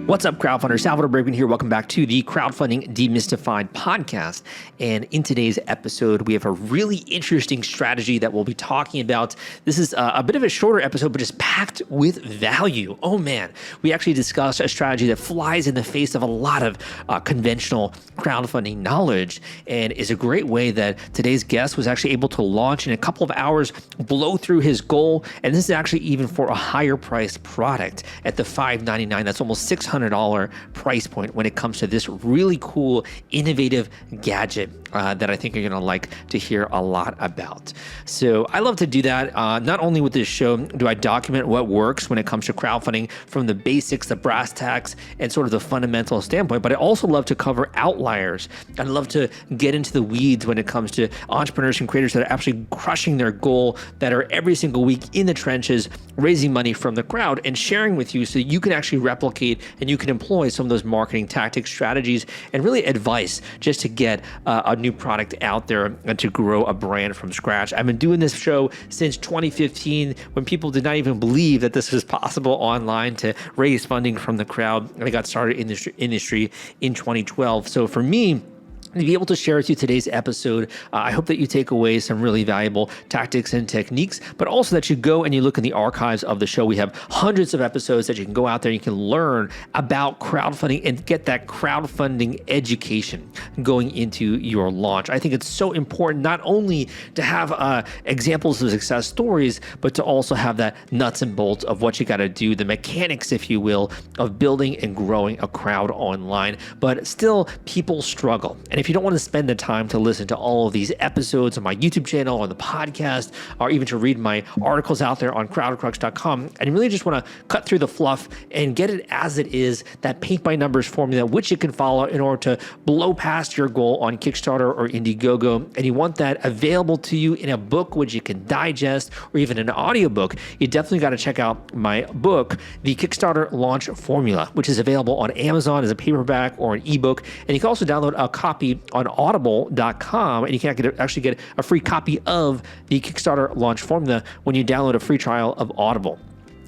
What's up, crowdfunders? Salvador Briggman here. Welcome back to the Crowdfunding Demystified podcast. And in today's episode, we have a really interesting strategy that we'll be talking about. This is a bit of a shorter episode, but just packed with value. Oh man, we actually discussed a strategy that flies in the face of a lot of conventional crowdfunding knowledge and is a great way that today's guest was actually able to launch in a couple of hours, blow through his goal. And this is actually even for a higher priced product at the $599. That's almost $600 price point when it comes to this really cool, innovative gadget that I think you're going to like to hear a lot about. So I love to do that. Not only with this show do I document what works when it comes to crowdfunding from the basics, the brass tacks, and sort of the fundamental standpoint, but I also love to cover outliers. I love to get into the weeds when it comes to entrepreneurs and creators that are actually crushing their goal, that are every single week in the trenches, raising money from the crowd and sharing with you so you can actually replicate and you can employ some of those marketing tactics, strategies, and really advice just to get a new product out there and to grow a brand from scratch. I've been doing this show since 2015 when people did not even believe that this was possible online to raise funding from the crowd. And I got started in this industry in 2012. So for me, to be able to share with you today's episode, I hope that you take away some really valuable tactics and techniques, but also that you go and you look in the archives of the show. We have hundreds of episodes that you can go out there and you can learn about crowdfunding and get that crowdfunding education going into your launch. I think it's so important not only to have examples of success stories, but to also have that nuts and bolts of what you got to do, the mechanics, if you will, of building and growing a crowd online. But still, people struggle. And if you don't want to spend the time to listen to all of these episodes on my YouTube channel, on the podcast, or even to read my articles out there on crowdcrux.com, and you really just want to cut through the fluff and get it as it is, that paint by numbers formula, which you can follow in order to blow past your goal on Kickstarter or Indiegogo, and you want that available to you in a book, which you can digest, or even an audiobook, you definitely got to check out my book, The Kickstarter Launch Formula, which is available on Amazon as a paperback or an ebook. And you can also download a copy on audible.com, and you can actually get a free copy of the Kickstarter Launch Formula when you download a free trial of Audible.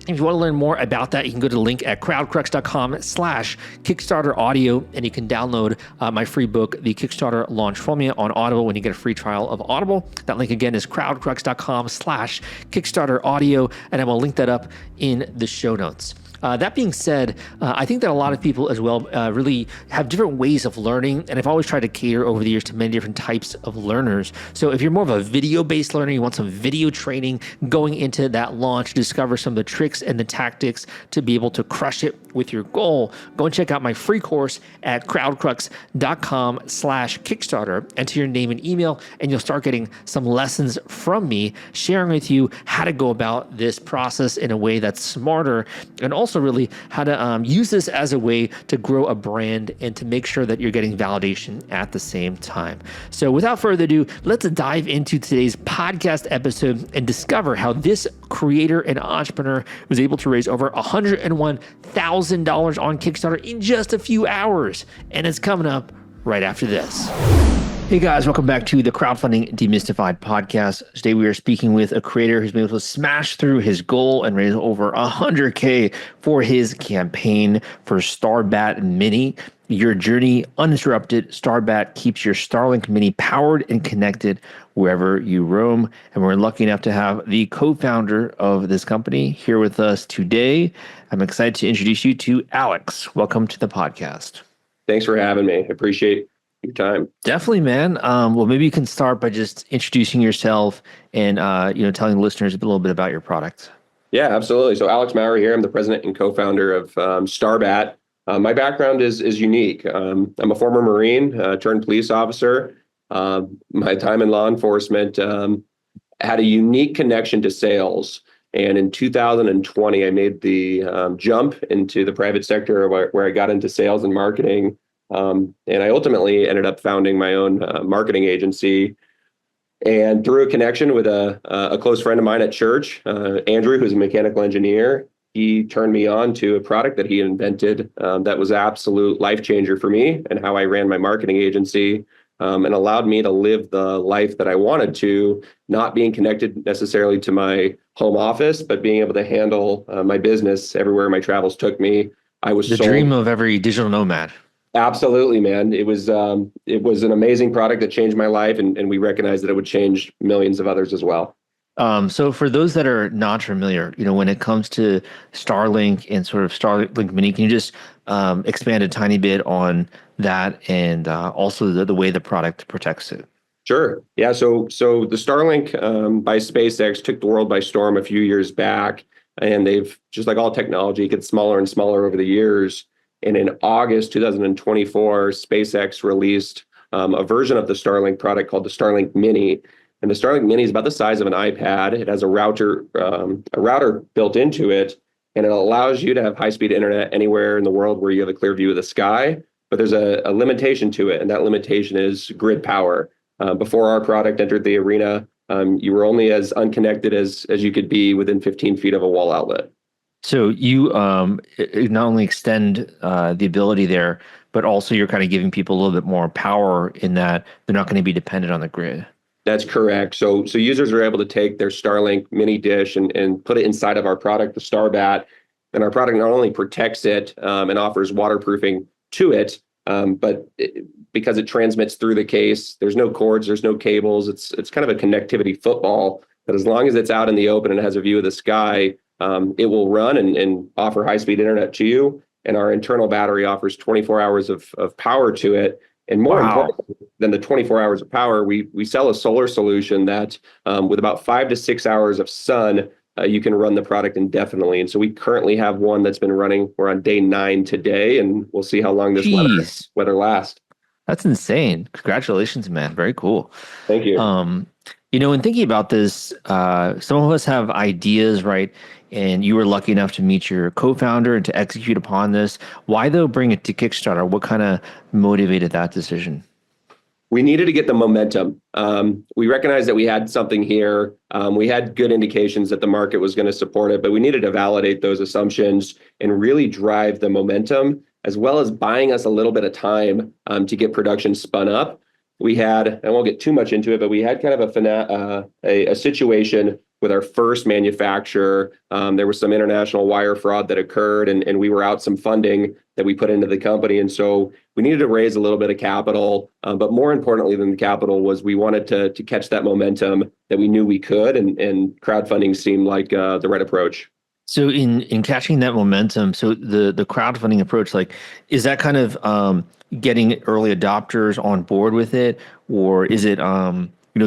If you want to learn more about that, you can go to the link at crowdcrux.com/Kickstarter audio, and you can download my free book, The Kickstarter Launch Formula, on Audible when you get a free trial of Audible. That link again is crowdcrux.com/Kickstarter audio, and I will link that up in the show notes. That being said, I think that a lot of people as well really have different ways of learning, and I've always tried to cater over the years to many different types of learners. So if you're more of a video-based learner, you want some video training going into that launch, discover some of the tricks and the tactics to be able to crush it with your goal, go and check out my free course at crowdcrux.com/Kickstarter, enter your name and email, and you'll start getting some lessons from me, sharing with you how to go about this process in a way that's smarter, and also really how to use this as a way to grow a brand and to make sure that you're getting validation at the same time. So without further ado, let's dive into today's podcast episode and discover how this creator and entrepreneur was able to raise over $101,000 on Kickstarter in just a few hours. And it's coming up right after this. Hey guys, welcome back to the Crowdfunding Demystified podcast. Today we are speaking with a creator who's been able to smash through his goal and raise over $100K for his campaign for StarBatt Mini. Your journey uninterrupted. StarBatt keeps your Starlink Mini powered and connected wherever you roam. And we're lucky enough to have the co-founder of this company here with us today. I'm excited to introduce you to Alex. Welcome to the podcast. Thanks for having me. I appreciate your time. Definitely, man. Well, maybe you can start by just introducing yourself and telling listeners a little bit about your product. Yeah, absolutely. So Alex Maurer here. I'm the president and co-founder of StarBatt. My background is unique. I'm a former Marine turned police officer. My time in law enforcement had a unique connection to sales. And in 2020, I made the jump into the private sector where I got into sales and marketing. And I ultimately ended up founding my own marketing agency. And through a connection with a close friend of mine at church, Andrew, who's a mechanical engineer, he turned me on to a product that he invented that was absolute life changer for me and how I ran my marketing agency, and allowed me to live the life that I wanted to, not being connected necessarily to my home office, but being able to handle my business everywhere my travels took me. I was The sold. dream of every digital nomad. Absolutely, man. It was an amazing product that changed my life, and we recognized that it would change millions of others as well. So for those that are not familiar, when it comes to Starlink and sort of Starlink Mini, can you just expand a tiny bit on that and also the way the product protects it? Sure. Yeah. So the Starlink by SpaceX took the world by storm a few years back, and they've, just like all technology, gets smaller and smaller over the years. And in August 2024, SpaceX released a version of the Starlink product called the Starlink Mini. And the Starlink Mini is about the size of an iPad. It has a router built into it, and it allows you to have high-speed internet anywhere in the world where you have a clear view of the sky. But there's a limitation to it, and that limitation is grid power. Before our product entered the arena, you were only as unconnected as you could be within 15 feet of a wall outlet. So you not only extend the ability there, but also you're kind of giving people a little bit more power in that they're not going to be dependent on the grid. That's correct. So users are able to take their Starlink mini dish and put it inside of our product, the StarBatt, and our product not only protects it and offers waterproofing to it, but because it transmits through the case, there's no cords, there's no cables. It's kind of a connectivity football that, as long as it's out in the open and has a view of the sky, it will run and offer high-speed internet to you. And our internal battery offers 24 hours of power to it. And more important than the 24 hours of power, we sell a solar solution that with about 5 to 6 hours of sun, you can run the product indefinitely. And so we currently have one that's been running. We're on day 9 today, and we'll see how long this weather lasts. That's insane. Congratulations, man. Very cool. Thank you. In thinking about this, some of us have ideas, right? And you were lucky enough to meet your co-founder and to execute upon this. Why, though, bring it to Kickstarter? What kind of motivated that decision? We needed to get the momentum. We recognized that we had something here. We had good indications that the market was going to support it, but we needed to validate those assumptions and really drive the momentum, as well as buying us a little bit of time to get production spun up. We had, I won't get too much into it, but we had kind of a situation with our first manufacturer. There was some international wire fraud that occurred, and we were out some funding that we put into the company. And so we needed to raise a little bit of capital. But more importantly than the capital was we wanted to catch that momentum that we knew we could, and crowdfunding seemed like the right approach. So in catching that momentum, so the crowdfunding approach, like, is that kind of getting early adopters on board with it, or is it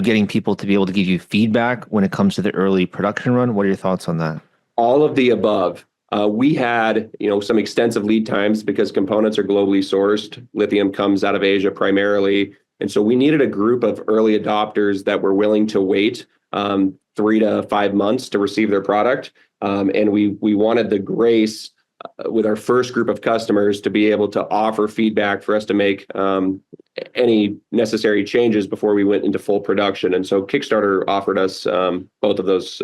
getting people to be able to give you feedback when it comes to the early production run? What are your thoughts on that? All of the above. We had some extensive lead times because components are globally sourced. Lithium comes out of Asia primarily, and so we needed a group of early adopters that were willing to wait 3 to 5 months to receive their product. And we wanted the grace with our first group of customers to be able to offer feedback for us to make any necessary changes before we went into full production. And so Kickstarter offered us both of those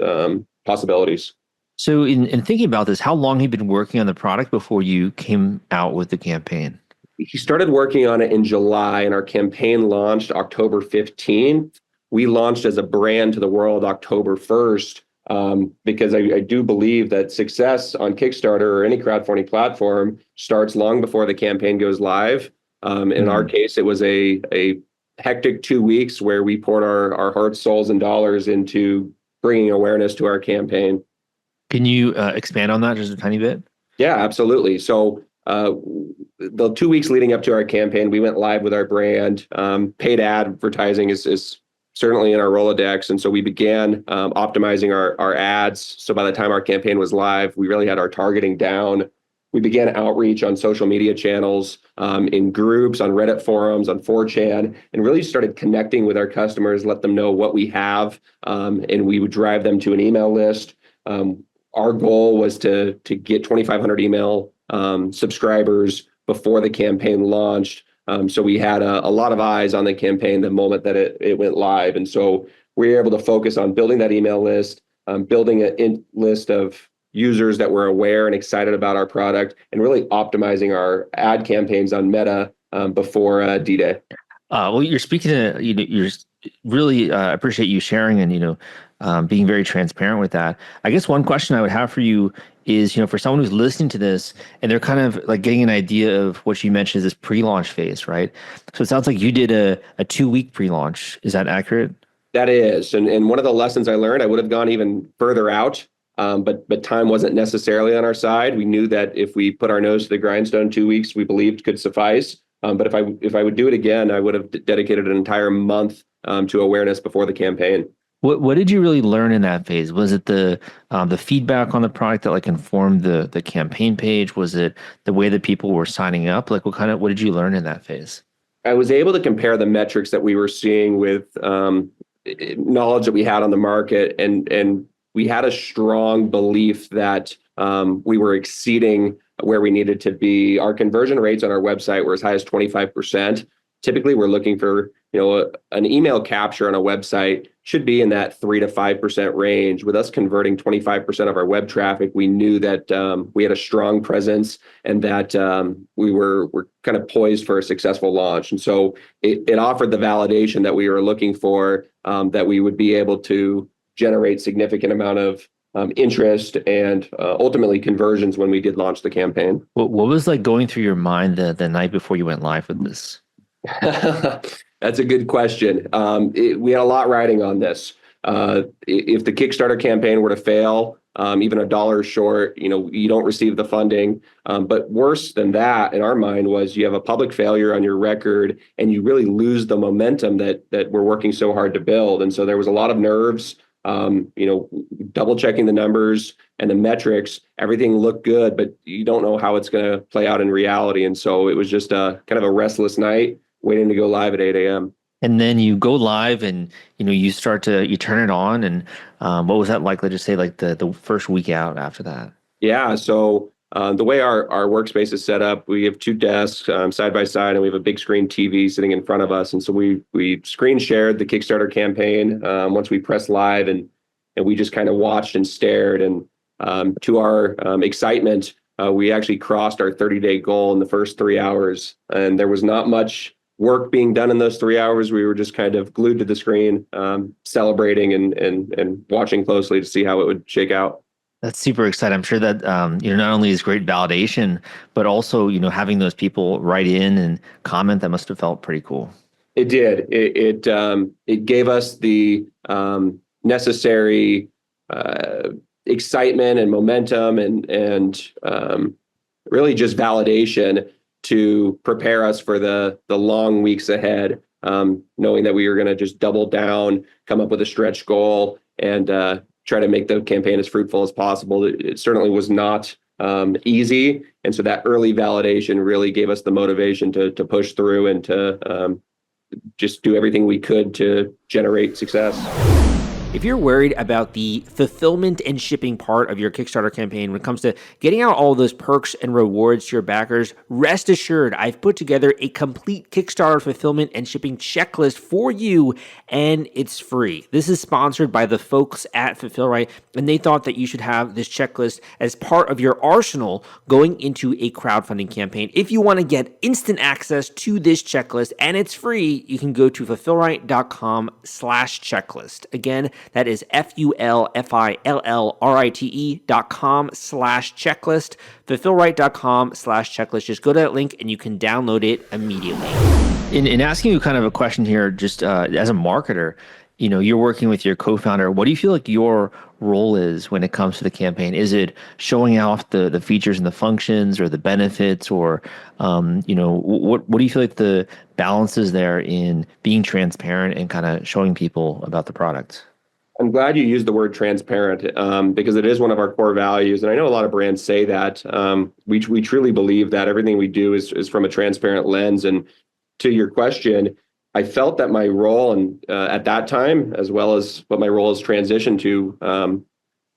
possibilities. So in thinking about this, how long have you been working on the product before you came out with the campaign? He started working on it in July, and our campaign launched October 15th. We launched as a brand to the world October 1st. Because I do believe that success on Kickstarter or any crowdfunding platform starts long before the campaign goes live. In our case, it was a hectic 2 weeks where we poured our hearts, souls, and dollars into bringing awareness to our campaign. Can you expand on that just a tiny bit? Yeah, absolutely. So the 2 weeks leading up to our campaign, we went live with our brand. Paid advertising is certainly in our Rolodex. And so we began optimizing our ads. So by the time our campaign was live, we really had our targeting down. We began outreach on social media channels, in groups, on Reddit forums, on 4chan, and really started connecting with our customers, let them know what we have, and we would drive them to an email list. Our goal was to get 2,500 email subscribers before the campaign launched. So we had a lot of eyes on the campaign the moment that it went live. And so we were able to focus on building that email list, building a list of users that were aware and excited about our product, and really optimizing our ad campaigns on Meta before D-Day. Well, you're speaking to you're really appreciate you sharing and being very transparent with that. I guess one question I would have for you is, for someone who's listening to this and they're kind of like getting an idea of what you mentioned is this pre-launch phase, right? So it sounds like you did a 2-week pre-launch. Is that accurate? That is, and one of the lessons I learned, I would have gone even further out, but time wasn't necessarily on our side. We knew that if we put our nose to the grindstone, 2 weeks we believed could suffice. But if I would do it again, I would have dedicated an entire month to awareness before the campaign. What did you really learn in that phase? Was it the feedback on the product that like informed the campaign page? Was it the way that people were signing up? Like what did you learn in that phase? I was able to compare the metrics that we were seeing with knowledge that we had on the market, and we had a strong belief that we were exceeding where we needed to be. Our conversion rates on our website were as high as 25%. Typically, we're looking for an email capture on a website should be in that 3 to 5% range. With us converting 25% of our web traffic, we knew that we had a strong presence and that we were kind of poised for a successful launch. And so it offered the validation that we were looking for, that we would be able to generate significant amount of interest and ultimately conversions when we did launch the campaign. What was like going through your mind the night before you went live with this? That's a good question. We had a lot riding on this. If the Kickstarter campaign were to fail, even $1 short, you don't receive the funding. But worse than that, in our mind, was you have a public failure on your record, and you really lose the momentum that we're working so hard to build. And so there was a lot of nerves. Double checking the numbers and the metrics. Everything looked good, but you don't know how it's going to play out in reality. And so it was just a kind of a restless night, waiting to go live at 8 a.m. And then you go live and, you turn it on. And what was that like? Let's just say like the first week out after that. Yeah. So the way our workspace is set up, we have 2 desks side by side, and we have a big screen TV sitting in front of us. And so we screen shared the Kickstarter campaign once we pressed live, and we just kind of watched and stared. And to our excitement, we actually crossed our 30-day goal in the first 3 hours. And there was not much work being done in those 3 hours. We were just kind of glued to the screen, celebrating and watching closely to see how it would shake out. That's super exciting. I'm sure that not only is great validation, but also having those people write in and comment, that must have felt pretty cool. It did. It gave us the necessary excitement and momentum and really just validation to prepare us for the long weeks ahead, knowing that we were going to just double down, come up with a stretch goal, and try to make the campaign as fruitful as possible. It certainly was not easy. And so that early validation really gave us the motivation to push through and to just do everything we could to generate success. If you're worried about the fulfillment and shipping part of your Kickstarter campaign when it comes to getting out all those perks and rewards to your backers, rest assured I've put together a complete Kickstarter fulfillment and shipping checklist for you, and it's free. This is sponsored by the folks at Fulfillrite, and they thought that you should have this checklist as part of your arsenal going into a crowdfunding campaign. If you want to get instant access to this checklist and it's free, you can go to fulfillrite.com/checklist. Again, that is fulfillrite.com/checklist, fulfillrite.com/checklist. Just go to that link and you can download it immediately. In asking you kind of a question here, just as a marketer, you're working with your co-founder. What do you feel like your role is when it comes to the campaign? Is it showing off the features and the functions or the benefits, or what do you feel like the balance is there in being transparent and kind of showing people about the product? I'm glad you used the word transparent, because it is one of our core values. And I know a lot of brands say that. We truly believe that everything we do is from a transparent lens. And to your question, I felt that my role at that time, as well as what my role has transitioned to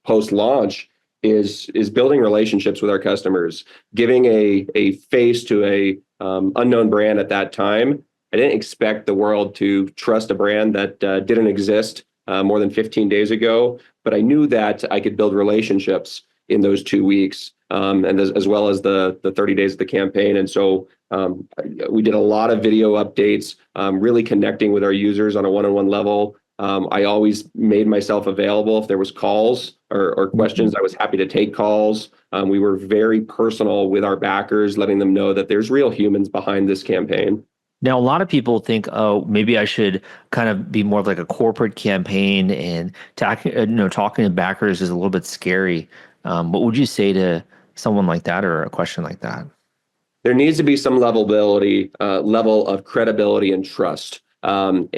post-launch, is building relationships with our customers, giving a face to a unknown brand at that time. I didn't expect the world to trust a brand that didn't exist more than 15 days ago, but I knew that I could build relationships in those 2 weeks. and as well as the 30 days of the campaign. And so we did a lot of video updates, really connecting with our users on a one-on-one level. I always made myself available if there was calls or questions. I was happy to take calls. We were very personal with our backers, letting them know that there's real humans behind this campaign. Now, a lot of people think, oh, maybe I should kind of be more of like a corporate campaign, and talking to backers is a little bit scary. What would you say to someone like that, or a question like that? There needs to be some level of credibility and trust. And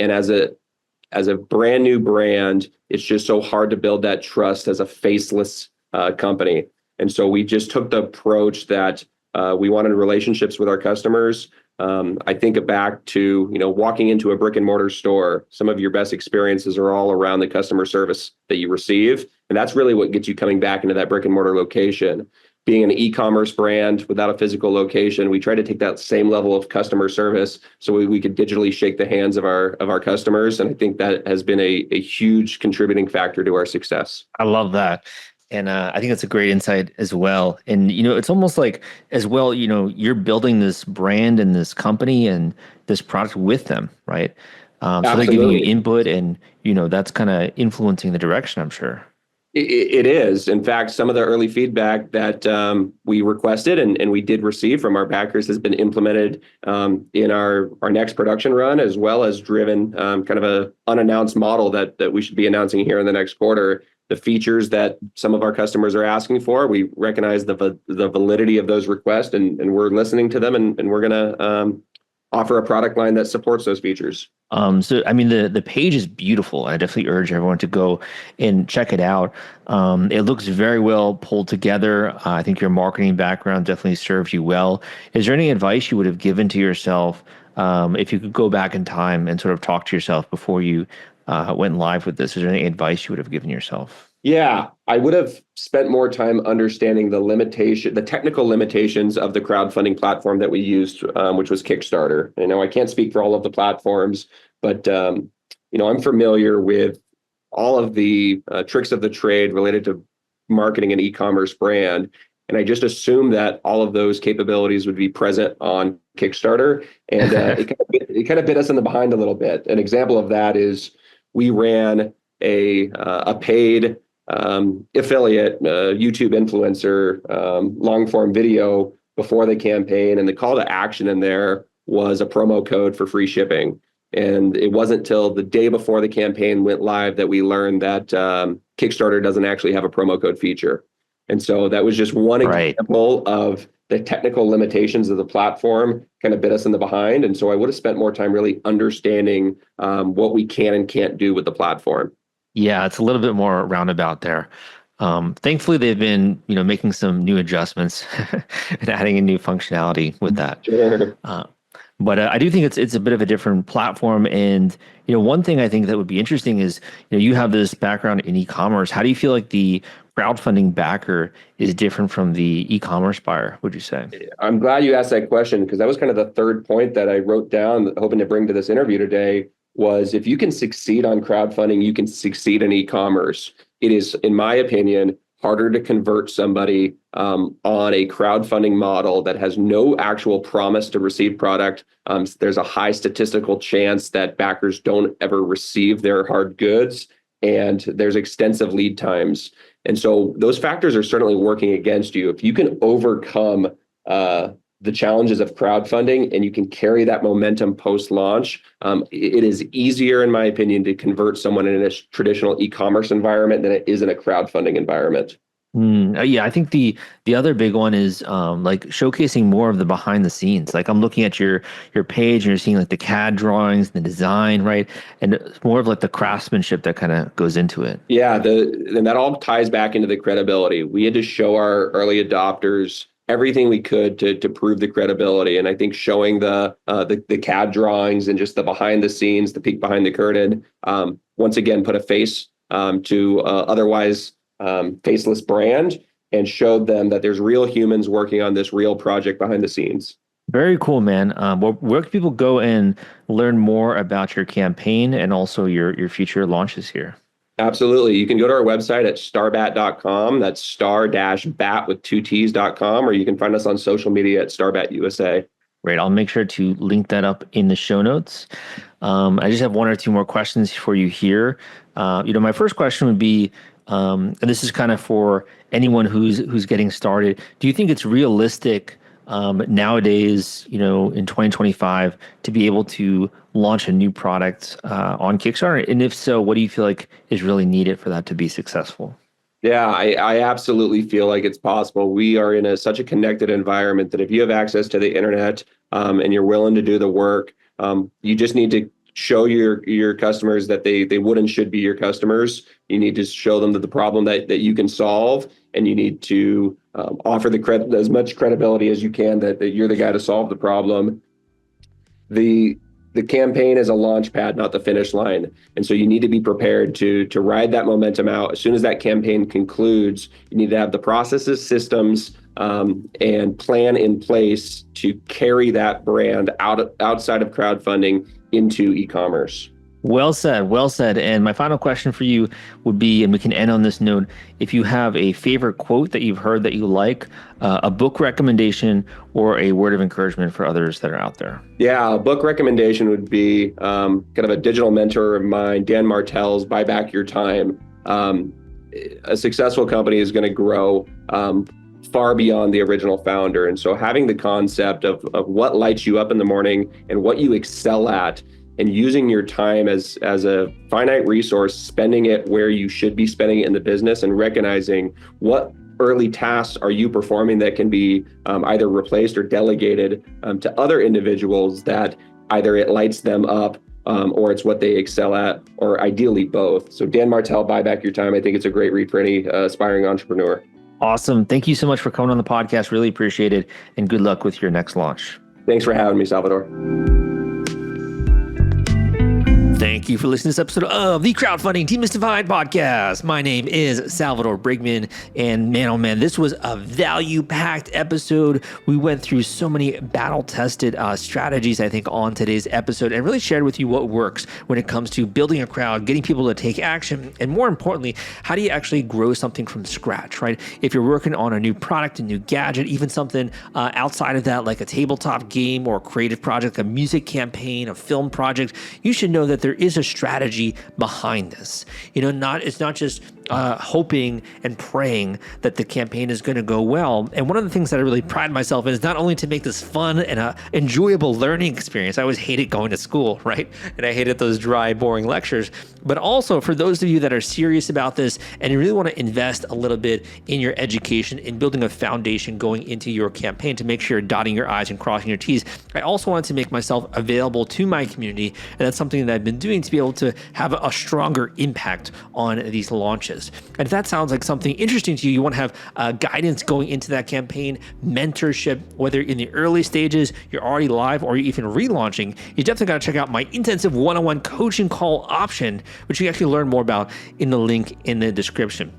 as a brand new brand, it's just so hard to build that trust as a faceless company. And so we just took the approach that we wanted relationships with our customers. I think back to, walking into a brick and mortar store. Some of your best experiences are all around the customer service that you receive. And that's really what gets you coming back into that brick and mortar location. Being an e-commerce brand without a physical location, we try to take that same level of customer service so we could digitally shake the hands of our customers. And I think that has been a huge contributing factor to our success. I love that. And I think that's a great insight as well. And, it's almost like as well, you're building this brand and this company and this product with them, right? So they're giving you input, and, that's kind of influencing the direction, I'm sure. It is. In fact, some of the early feedback that we requested and we did receive from our backers has been implemented in our next production run, as well as driven kind of a unannounced model that we should be announcing here in the next quarter. The features that some of our customers are asking for, we recognize the validity of those requests, and we're listening to them, and we're going to offer a product line that supports those features. So, I mean, the page is beautiful. I definitely urge everyone to go and check it out. It looks very well pulled together. I think your marketing background definitely serves you well. Is there any advice you would have given to yourself if you could go back in time and sort of talk to yourself before you went live with this? Is there any advice you would have given yourself? Yeah, I would have spent more time understanding the technical limitations of the crowdfunding platform that we used, which was Kickstarter. I can't speak for all of the platforms, but I'm familiar with all of the tricks of the trade related to marketing an e-commerce brand. And I just assumed that all of those capabilities would be present on Kickstarter. And it kind of bit us in the behind a little bit. An example of that is we ran a paid affiliate, YouTube influencer, long form video before the campaign. And the call to action in there was a promo code for free shipping. And it wasn't till the day before the campaign went live that we learned that Kickstarter doesn't actually have a promo code feature. And so that was just one example of the technical limitations of the platform kind of bit us in the behind. And so I would have spent more time really understanding what we can and can't do with the platform. Yeah, it's a little bit more roundabout there. Thankfully, they've been, making some new adjustments and adding a new functionality with that. Sure. But I do think it's a bit of a different platform. And, one thing I think that would be interesting is, you have this background in e-commerce. How do you feel like the crowdfunding backer is different from the e-commerce buyer, would you say? I'm glad you asked that question, because that was kind of the third point that I wrote down, hoping to bring to this interview today, was if you can succeed on crowdfunding, you can succeed in e-commerce. It is, in my opinion, harder to convert somebody on a crowdfunding model that has no actual promise to receive product. There's a high statistical chance that backers don't ever receive their hard goods, and there's extensive lead times. And so those factors are certainly working against you. If you can overcome the challenges of crowdfunding and you can carry that momentum post-launch, it is easier, in my opinion, to convert someone in a traditional e-commerce environment than it is in a crowdfunding environment. Yeah, I think the other big one is like showcasing more of the behind the scenes. Like I'm looking at your page and you're seeing like the CAD drawings, the design, right? And more of like the craftsmanship that kind of goes into it. Yeah, and that all ties back into the credibility. We had to show our early adopters everything we could to prove the credibility. And I think showing the CAD drawings and just the behind the scenes, the peek behind the curtain, once again, put a face to otherwise faceless brand, and showed them that there's real humans working on this real project behind the scenes. Very cool, man. Where can people go and learn more about your campaign and also your future launches here? Absolutely. You can go to our website at starbatt.com. That's star-bat with two T's.com, or you can find us on social media at StarBatt USA. Great. I'll make sure to link that up in the show notes. I just have one or two more questions for you here. My first question would be, and this is kind of for anyone who's getting started. Do you think it's realistic nowadays, in 2025, to be able to launch a new product on Kickstarter? And if so, what do you feel like is really needed for that to be successful? Yeah, I absolutely feel like it's possible. We are in such a connected environment that if you have access to the internet and you're willing to do the work, you just need to show your customers that they would and should be your customers. You need to show them that the problem that you can solve, and you need to offer as much credibility as you can that you're the guy to solve the problem. The campaign is a launch pad, not the finish line. And so you need to be prepared to ride that momentum out. As soon as that campaign concludes, you need to have the processes, systems, and plan in place to carry that brand outside of crowdfunding into e-commerce. Well said, well said. And my final question for you would be, and we can end on this note, if you have a favorite quote that you've heard that you like, a book recommendation, or a word of encouragement for others that are out there. Yeah, a book recommendation would be kind of a digital mentor of mine, Dan Martell's Buy Back Your Time. A successful company is going to grow far beyond the original founder. And so having the concept of what lights you up in the morning and what you excel at, and using your time as a finite resource, spending it where you should be spending it in the business, and recognizing what early tasks are you performing that can be either replaced or delegated to other individuals, that either it lights them up or it's what they excel at, or ideally both. So Dan Martell, Buy Back Your Time. I think it's a great read for any aspiring entrepreneur. Awesome. Thank you so much for coming on the podcast. Really appreciate it. And good luck with your next launch. Thanks for having me, Salvador. Thank you for listening to this episode of the Crowdfunding Demystified podcast. My name is Salvador Briggman, and man, oh man, this was a value-packed episode. We went through so many battle-tested strategies, I think, on today's episode, and really shared with you what works when it comes to building a crowd, getting people to take action, and more importantly, how do you actually grow something from scratch, right? If you're working on a new product, a new gadget, even something outside of that, like a tabletop game or a creative project, a music campaign, a film project, you should know that there is a strategy behind this. It's not just hoping and praying that the campaign is going to go well. And one of the things that I really pride myself in is not only to make this fun and an enjoyable learning experience. I always hated going to school, right? And I hated those dry, boring lectures. But also for those of you that are serious about this and you really want to invest a little bit in your education, in building a foundation going into your campaign to make sure you're dotting your I's and crossing your T's, I also wanted to make myself available to my community. And that's something that I've been doing to be able to have a stronger impact on these launches. And if that sounds like something interesting to you, you want to have guidance going into that campaign, mentorship, whether in the early stages, you're already live, or you're even relaunching, you definitely got to check out my intensive one-on-one coaching call option, which you can actually learn more about in the link in the description.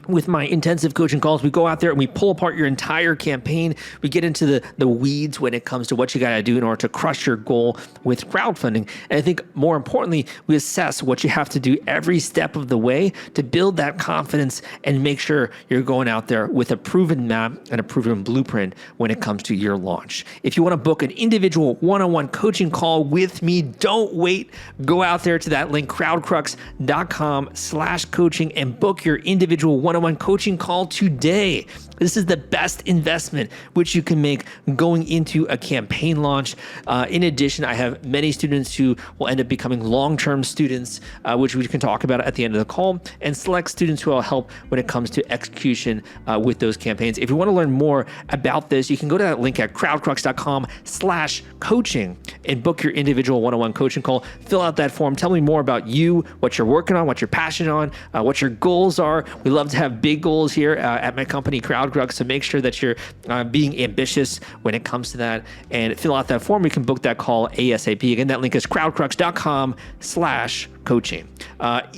With my intensive coaching calls, we go out there and we pull apart your entire campaign. We get into the weeds when it comes to what you got to do in order to crush your goal with crowdfunding. And I think more importantly, we assess what you have to do every step of the way to build that confidence and make sure you're going out there with a proven map and a proven blueprint when it comes to your launch. If you want to book an individual one-on-one coaching call with me, don't wait. Go out there to that link, crowdcrux.com/coaching, and book your individual one-on-one coaching call today. This is the best investment which you can make going into a campaign launch. In addition, I have many students who will end up becoming long-term students, which we can talk about at the end of the call, and select students who I'll help when it comes to execution with those campaigns. If you want to learn more about this, you can go to that link at crowdcrux.com/coaching and book your individual one-on-one coaching call. Fill out that form. Tell me more about you, what you're working on, what you're passionate on, what your goals are. We love to have big goals here at my company, Crowdcrux, so make sure that you're being ambitious when it comes to that, and fill out that form. We can book that call ASAP. Again, that link is crowdcrux.com/coaching.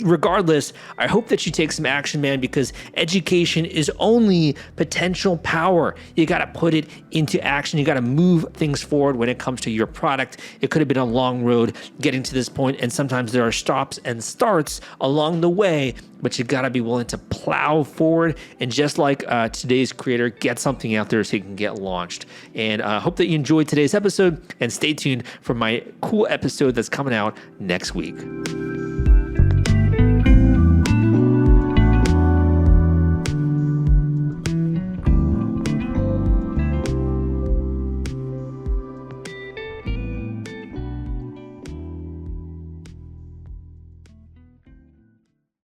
Regardless, I hope that you take some action, man, because education is only potential power. You got to put it into action. You got to move things forward when it comes to your product. It could have been a long road getting to this point, and sometimes there are stops and starts along the way, but you got to be willing to plow forward and just like today's creator, get something out there so you can get launched. And I hope that you enjoyed today's episode, and stay tuned for my cool episode that's coming out next week.